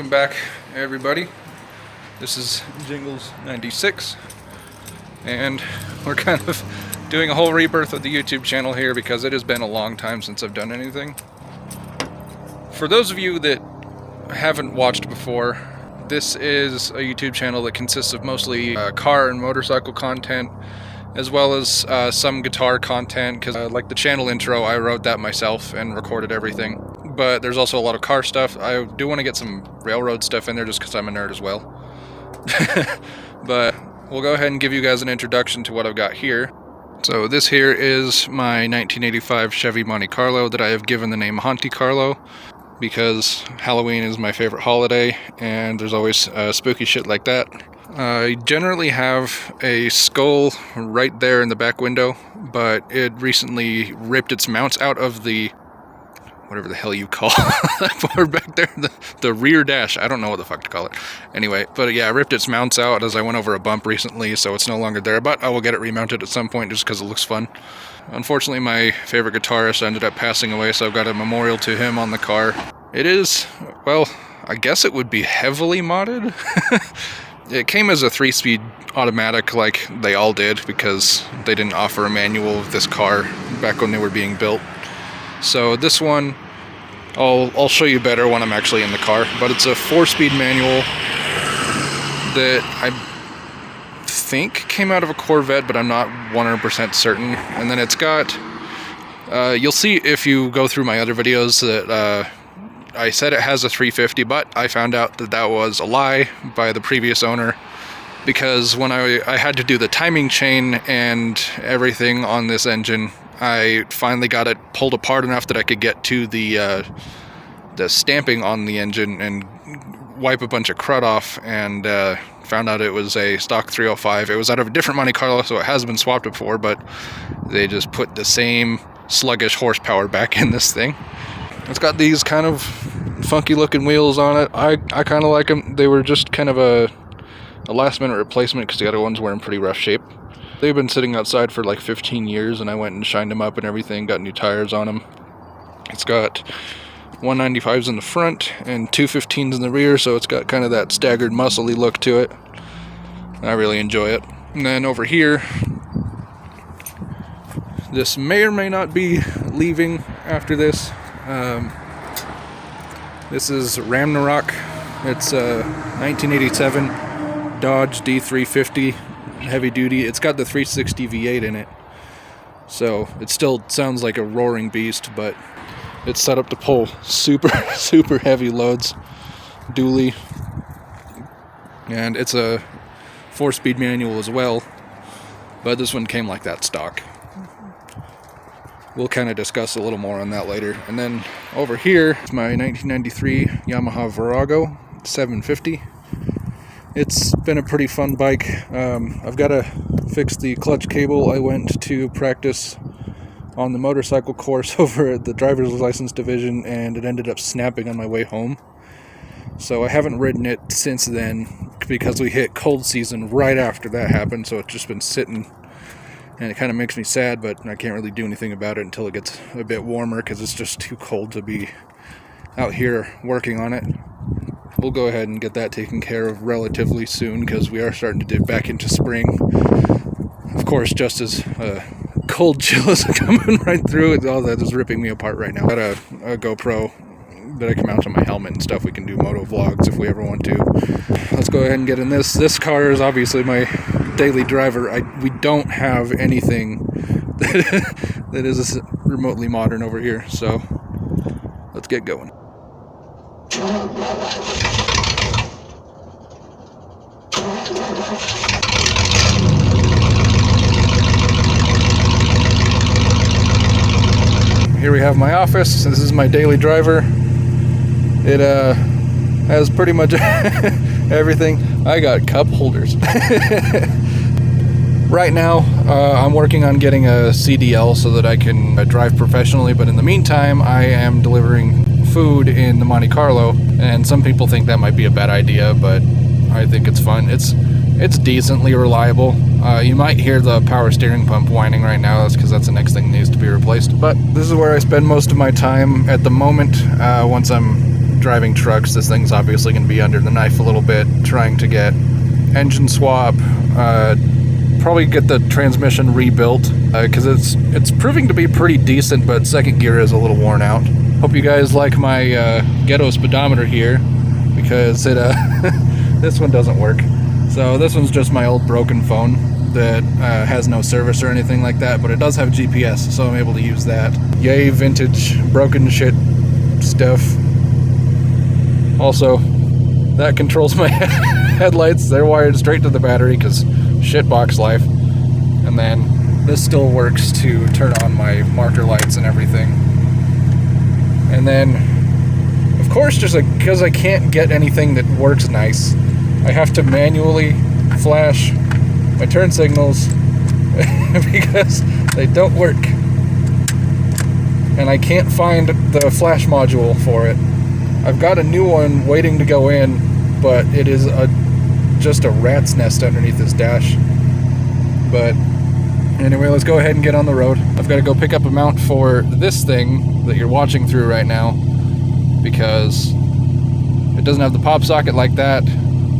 Welcome back, everybody. This is Jingles 96, and we're kind of doing a whole rebirth of the YouTube channel here because it has been a long time since I've done anything. For those of you that haven't watched before, this is a YouTube channel that consists of mostly car and motorcycle content, as well as some guitar content, because like the channel intro, I wrote that myself and recorded everything. But there's also a lot of car stuff. I do want to get some railroad stuff in there just because I'm a nerd as well. But we'll go ahead and give you guys an introduction to what I've got here. So this here is my 1985 Chevy Monte Carlo that I have given the name Haunty Carlo, because Halloween is my favorite holiday and there's always spooky shit like that. I generally have a skull right there in the back window, but it recently ripped its mounts out of the, whatever the hell you call that board back there, the rear dash. I don't know what the fuck to call it. Anyway, but yeah, I ripped its mounts out as I went over a bump recently, so it's no longer there, but I will get it remounted at some point just because it looks fun. Unfortunately, my favorite guitarist ended up passing away, so I've got a memorial to him on the car. It is, well, I guess it would be heavily modded. It came as a 3-speed automatic like they all did, because they didn't offer a manual of this car back when they were being built. So this one, I'll show you better when I'm actually in the car, but it's a 4-speed manual that I think came out of a Corvette, but I'm not 100% certain. And then it's got, you'll see if you go through my other videos that I said it has a 350, but I found out that that was a lie by the previous owner, because when I had to do the timing chain and everything on this engine, I finally got it pulled apart enough that I could get to the stamping on the engine and wipe a bunch of crud off, and found out it was a stock 305. It was out of a different Monte Carlo, so it has been swapped before, but they just put the same sluggish horsepower back in this thing. It's got these kind of funky looking wheels on it. I kind of like them. They were just kind of a last minute replacement because the other ones were in pretty rough shape. They've been sitting outside for like 15 years, and I went and shined them up and everything, got new tires on them. It's got 195s in the front and 215s in the rear, so it's got kind of that staggered muscly look to it. I really enjoy it. And then over here, this may or may not be leaving after this. This is Ragnarok. It's a 1987 Dodge D350 heavy duty. It's got the 360 V8 in it, so it still sounds like a roaring beast, but it's set up to pull super heavy loads dually, and it's a 4-speed manual as well, but this one came like that stock. We'll kind of discuss a little more on that later. And then over here is my 1993 Yamaha Virago 750. It's been a pretty fun bike. I've got to fix the clutch cable. I went to practice on the motorcycle course over at the driver's license division, and it ended up snapping on my way home. So I haven't ridden it since then, because we hit cold season right after that happened, so it's just been sitting. And it kind of makes me sad, but I can't really do anything about it until it gets a bit warmer, because it's just too cold to be out here working on it. We'll go ahead and get that taken care of relatively soon, because we are starting to dip back into spring. Of course, just as cold chill is coming right through it, all that is ripping me apart right now. Got a GoPro that I can mount on my helmet and stuff. We can do moto vlogs if we ever want to. Let's go ahead and get in this. This car is obviously my daily driver. We don't have anything that is remotely modern over here, so let's get going. Here we have my office. This is my daily driver. It has pretty much everything. I got cup holders. Right now, I'm working on getting a CDL so that I can drive professionally, but in the meantime, I am delivering food in the Monte Carlo, and some people think that might be a bad idea, but I think it's fun. It's decently reliable. You might hear the power steering pump whining right now. That's because that's the next thing that needs to be replaced. But this is where I spend most of my time at the moment, once I'm driving trucks, this thing's obviously going to be under the knife a little bit, trying to get engine swap, probably get the transmission rebuilt, because it's proving to be pretty decent, but second gear is a little worn out. Hope you guys like my ghetto speedometer here, because it this one doesn't work. So this one's just my old broken phone that has no service or anything like that, but it does have GPS, so I'm able to use that. Yay, vintage broken shit stuff. Also, that controls my headlights. They're wired straight to the battery because shitbox life. And then this still works to turn on my marker lights and everything. And then, of course, just because I can't get anything that works nice, I have to manually flash my turn signals because they don't work. And I can't find the flash module for it. I've got a new one waiting to go in, but it is just a rat's nest underneath this dash. But anyway, let's go ahead and get on the road. I've got to go pick up a mount for this thing that you're watching through right now, because it doesn't have the pop socket like that.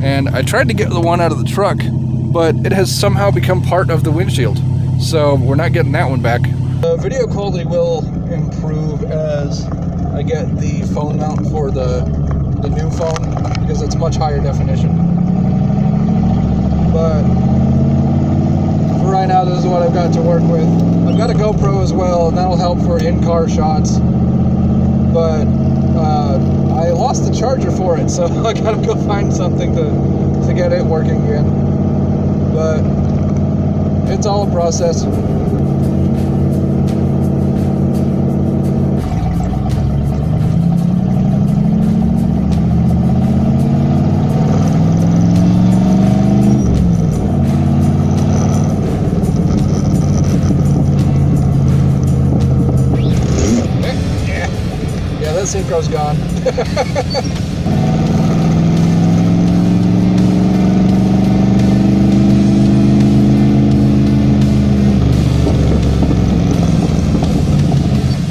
And I tried to get the one out of the truck, but it has somehow become part of the windshield. So we're not getting that one back. The video quality will improve as I get the phone mount for the new phone, because it's much higher definition. But for right now, this is what I've got to work with. I've got a GoPro as well, and that'll help for in-car shots. But I lost the charger for it, so I gotta go find something to get it working again. But it's all a process. That synchro's gone.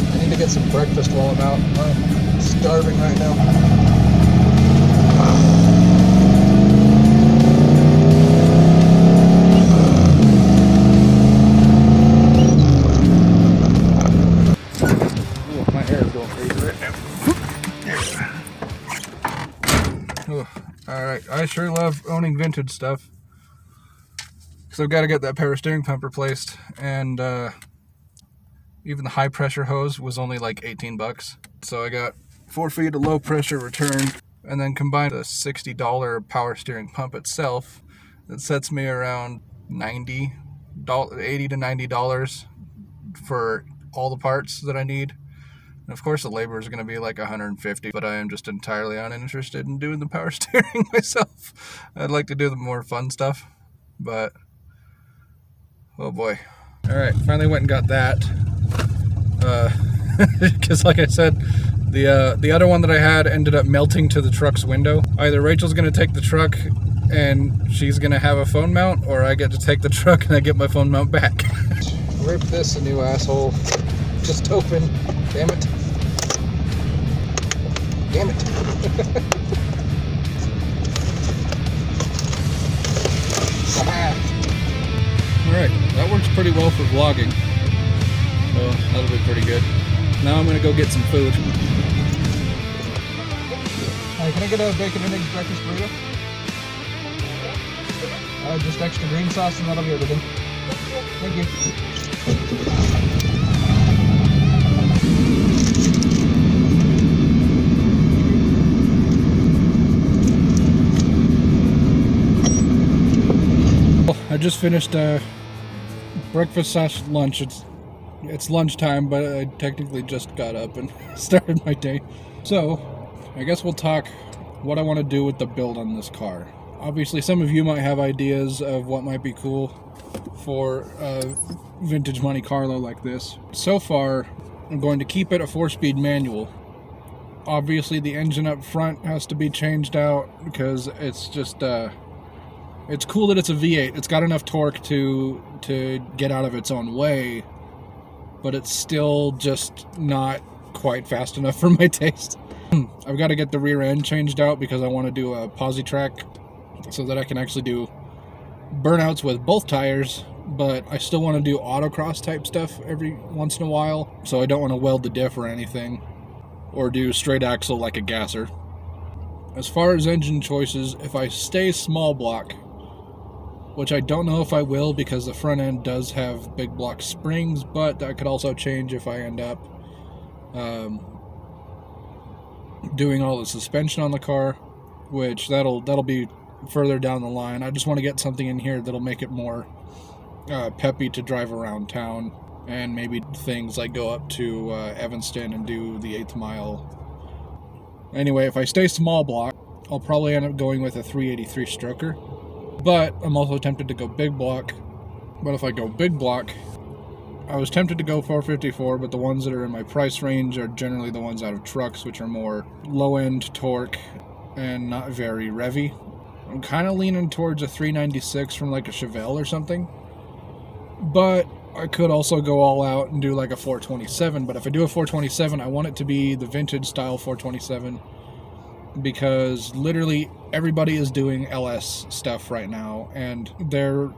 I need to get some breakfast while I'm out. I'm starving right now. My hair is going crazy right now. Alright, I sure love owning vintage stuff. So I've got to get that power steering pump replaced, and even the high pressure hose was only like 18 bucks. So I got 4 feet of low pressure return, and then combined a $60 power steering pump itself, that sets me around $80 to $90 for all the parts that I need. And of course the labor is going to be like $150, but I am just entirely uninterested in doing the power steering myself. I'd like to do the more fun stuff, but oh boy. Alright, finally went and got that. Because like I said, the other one that I had ended up melting to the truck's window. Either Rachel's going to take the truck and she's going to have a phone mount, or I get to take the truck and I get my phone mount back. Rip this a new asshole. Just open. Damn it. Damn it. Alright, that works pretty well for vlogging. So that'll be pretty good. Now I'm going to go get some food. Hi, can I get a bacon and eggs breakfast burrito? Just extra green sauce and that'll be everything. Thank you. I just finished breakfast / lunch. It's lunchtime, but I technically just got up and started my day. So, I guess we'll talk what I want to do with the build on this car. Obviously, some of you might have ideas of what might be cool for a vintage Monte Carlo like this. So far, I'm going to keep it a 4-speed manual. Obviously, the engine up front has to be changed out because it's just it's cool that it's a V8. It's got enough torque to get out of its own way, but it's still just not quite fast enough for my taste. I've got to get the rear end changed out because I want to do a posi track so that I can actually do burnouts with both tires, but I still want to do autocross type stuff every once in a while, so I don't want to weld the diff or anything, or do straight axle like a gasser. As far as engine choices, if I stay small block, which I don't know if I will because the front end does have big block springs, but that could also change if I end up doing all the suspension on the car, which that'll be further down the line. I just want to get something in here that'll make it more peppy to drive around town, and maybe things like go up to Evanston and do the 8th mile. Anyway, if I stay small block, I'll probably end up going with a 383 stroker, but I'm also tempted to go big block. But if I go big block, I was tempted to go 454, but the ones that are in my price range are generally the ones out of trucks, which are more low-end torque and not very revvy. I'm kind of leaning towards a 396 from like a Chevelle or something, but I could also go all out and do like a 427. But if I do a 427, I want it to be the vintage style 427, because literally everybody is doing LS stuff right now, and they're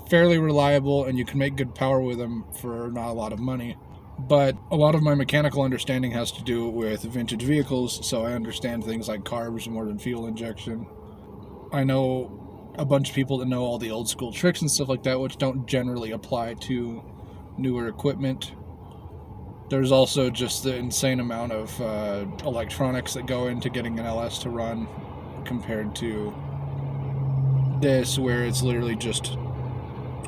fairly reliable and you can make good power with them for not a lot of money. But a lot of my mechanical understanding has to do with vintage vehicles, so I understand things like carbs more than fuel injection. I know a bunch of people that know all the old school tricks and stuff like that, which don't generally apply to newer equipment. There's also just the insane amount of electronics that go into getting an LS to run compared to this, where it's literally just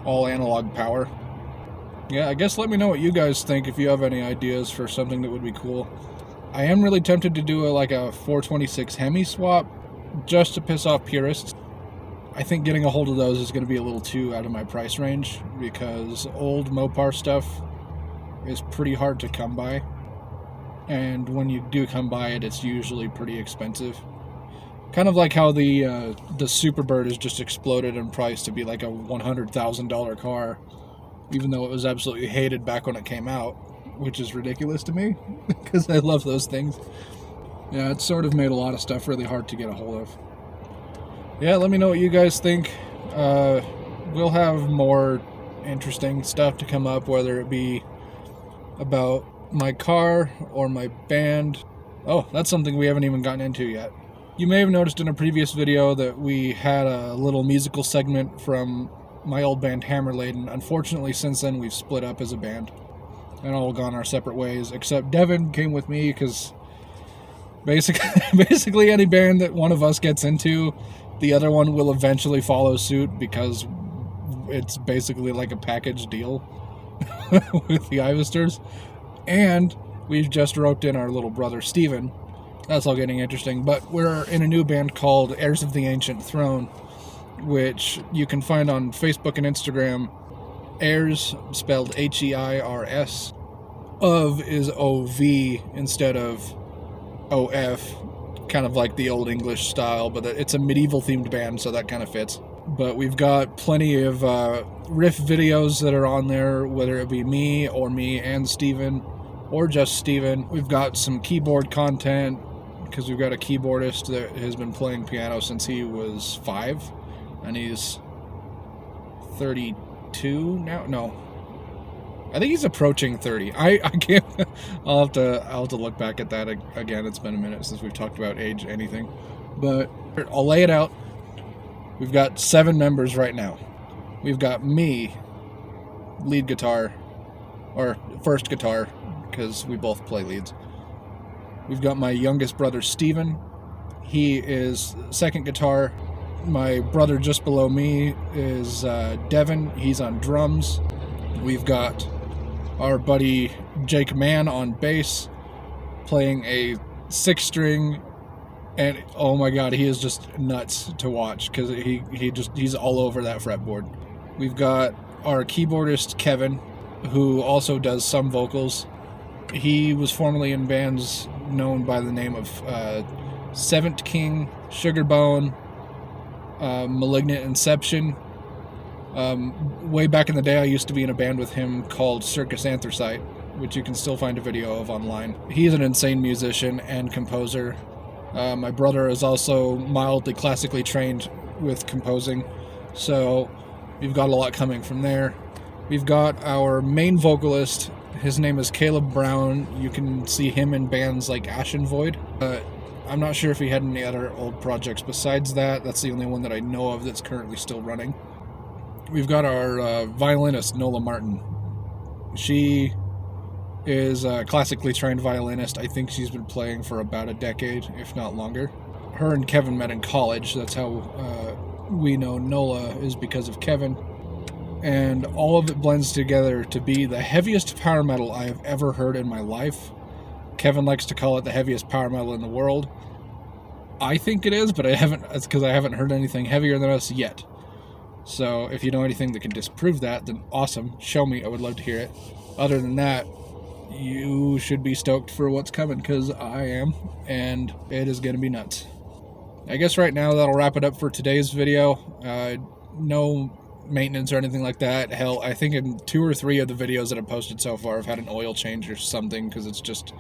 all analog power. Yeah, I guess let me know what you guys think if you have any ideas for something that would be cool. I am really tempted to do like a 426 Hemi swap just to piss off purists. I think getting a hold of those is going to be a little too out of my price range, because old Mopar stuff is pretty hard to come by, and when you do come by it, it's usually pretty expensive. Kind of like how the Superbird has just exploded in price to be like a $100,000 car, even though it was absolutely hated back when it came out, which is ridiculous to me because I love those things. Yeah, it's sort of made a lot of stuff really hard to get a hold of. Yeah, let me know what you guys think. We'll have more interesting stuff to come up, whether it be about my car or my band. Oh, that's something we haven't even gotten into yet. You may have noticed in a previous video that we had a little musical segment from my old band Hammer Laden. Unfortunately, since then we've split up as a band and all gone our separate ways, except Devin came with me because basically any band that one of us gets into, the other one will eventually follow suit, because it's basically like a package deal with the Ivesters. And we've just roped in our little brother Steven. That's all getting interesting. But we're in a new band called Heirs of the Ancient Throne, which you can find on Facebook and Instagram. Heirs, spelled Heirs. Of is O-V instead of O-F. Kind of like the old English style, but it's a medieval themed band, so that kind of fits. But we've got plenty of riff videos that are on there, whether it be me and Steven, or just Steven. We've got some keyboard content, because we've got a keyboardist that has been playing piano since he was 5, and he's 32 now. No, I think he's approaching 30. I can't. I'll have to look back at that again. It's been a minute since we've talked about age anything, but I'll lay it out. We've got 7 members right now. We've got me, lead guitar, or first guitar, because we both play leads. We've got my youngest brother Steven. He is second guitar. My brother just below me is Devin. He's on drums. We've got our buddy Jake Mann on bass, playing a 6-string, and oh my god, he is just nuts to watch because he's all over that fretboard. We've got our keyboardist Kevin, who also does some vocals. He was formerly in bands known by the name of Seventh King, Sugarbone, Malignant Inception. Way back in the day, I used to be in a band with him called Circus Anthracite, which you can still find a video of online. He's an insane musician and composer. My brother is also mildly classically trained with composing, so we've got a lot coming from there. We've got our main vocalist. His name is Caleb Brown. You can see him in bands like Ashen Void. I'm not sure if he had any other old projects besides that. That's the only one that I know of that's currently still running. We've got our violinist, Nola Martin. She is a classically trained violinist. I think she's been playing for about a decade, if not longer. Her and Kevin met in college. That's how we know Nola, is because of Kevin. And all of it blends together to be the heaviest power metal I have ever heard in my life. Kevin likes to call it the heaviest power metal in the world. I think it is, but it's because I haven't heard anything heavier than us yet. So if you know anything that can disprove that, then awesome. Show me. I would love to hear it. Other than that, you should be stoked for what's coming, because I am, and it is going to be nuts. I guess right now that'll wrap it up for today's video. No maintenance or anything like that. Hell, I think in 2 or 3 of the videos that I've posted so far, I've had an oil change or something, because it's just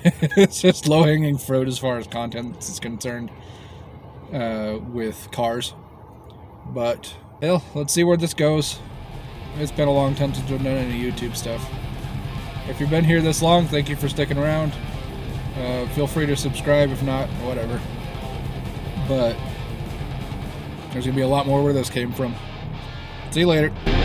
it's just low-hanging fruit as far as content is concerned with cars. But hell, let's see where this goes. It's been a long time since I've done any YouTube stuff. If you've been here this long, thank you for sticking around. Feel free to subscribe. If not, whatever. But there's going to be a lot more where this came from. See you later.